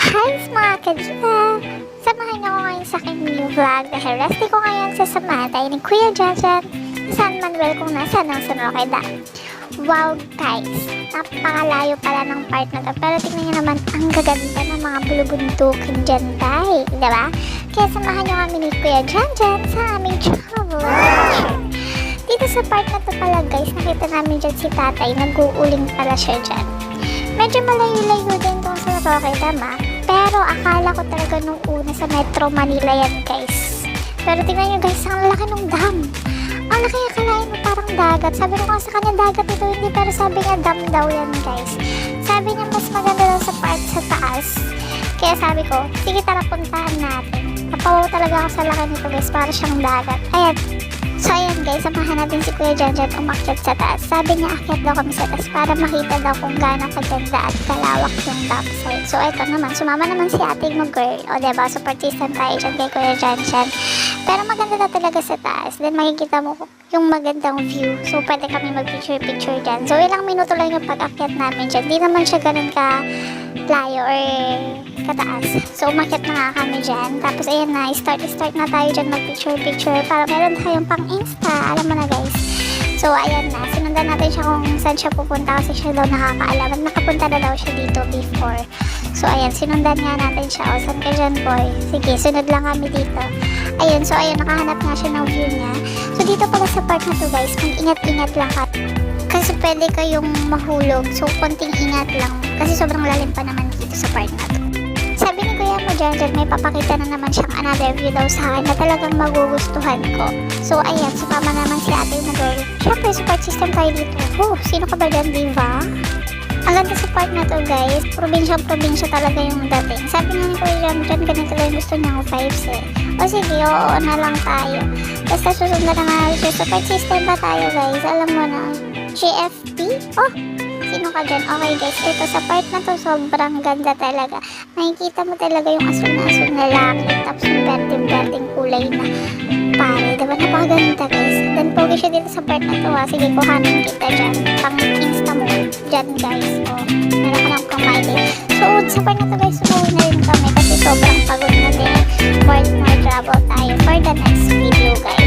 Hi mga kadya! Samahan niyo ako ngayon sa aking new vlog dahil rest day ko ngayon sa samahan tayo ni Kuya Janjan San Manuel kung nasa ng San Roqueda. Wow guys! Napakalayo pala ng part na to pero tingnan niyo naman ang gaganda ng mga bulubundukin dyan tayo, diba? Kaya samahan niyo kami ni Kuya Janjan sa aming travel adventure. Dito sa part na to pala guys, nakita namin dyan si tatay, nag-uuling pala siya dyan. Medyo malayo-layo din itong sa Roqueda pero akala ko talaga nung una sa Metro Manila yan guys. Pero tingnan nyo guys, ang laki ng dam. Ang laki, akalain mo parang dagat. Sabi ko nga sa kanya dagat ito hindi, pero sabi niya dam daw yan guys. Sabi niya mas maganda daw sa part sa taas. Kaya sabi ko, sige tara puntahan natin. Napawaw talaga ako sa laki nito guys, para siyang dagat. Ayan. So ayan guys, samahan natin si Kuya Janjan umakyat sa taas. Sabi niya akyat daw kami sa taas para makita daw kung gaano kaganda at kalawak yung topside. So eto naman, sumama naman si ating mo girl. O diba, support system tayo dyan kay Kuya Janjan. Pero maganda na talaga sa taas. Then makikita mo yung magandang view. So pwede kami mag-picture-picture dyan. So ilang minuto lang yung pag-akyat namin dyan. Di naman siya ganun ka layo or kataas. So umakyat na nga kami dyan. Tapos ayan na, start na tayo dyan mag-picture-picture para meron tayong pang Insta. Alam mo na guys. So ayan na, sinundan natin siya kung saan siya pupunta kasi siya daw nakakaalam at nakapunta na daw siya dito before. So ayan, sinundan nga natin siya. O saan ka dyan boy? Sige, sunod lang kami dito. Ayun, so ayun, nakahanap nga siya ng view niya. So dito pala sa part na to guys, mag-ingat-ingat lang ka. Kasi pwede kayong mahulog. So konting ingat lang. Kasi sobrang lalim pa naman dito sa part na to. Sabi ni Kuya mo Janjan, may papakita na naman siyang another view daw sa akin na talagang magugustuhan ko. So ayan, sumama naman si ate mo girl. Siyempre, support system tayo dito. Oh, sino ka ba dyan, diva? Ang ganda sa part na to guys, probinsyang-probinsya talaga yung dating. Sabi nga ni Kuya Janjan, ganito lang gusto niyang vibes eh. O sige, oo na lang tayo. Basta susunod na natin siya. Support system ba tayo guys? Alam mo na, GFP? Oh! Sino ka dyan? Okay guys, ito sa part na to sobrang ganda talaga. Makikita mo talaga yung asul na langit, tapos yung berdeng kulay na pare. Diba napakaganda guys? Then pogi siya dito sa part na to ha. Sige, kuhanin kita dyan. Pang insta mo dyan guys. O, meron ka ng kamay din. So, sa part na to guys, sumuwi na rin kami kasi sobrang pagod na din. More travel tayo for the next video guys.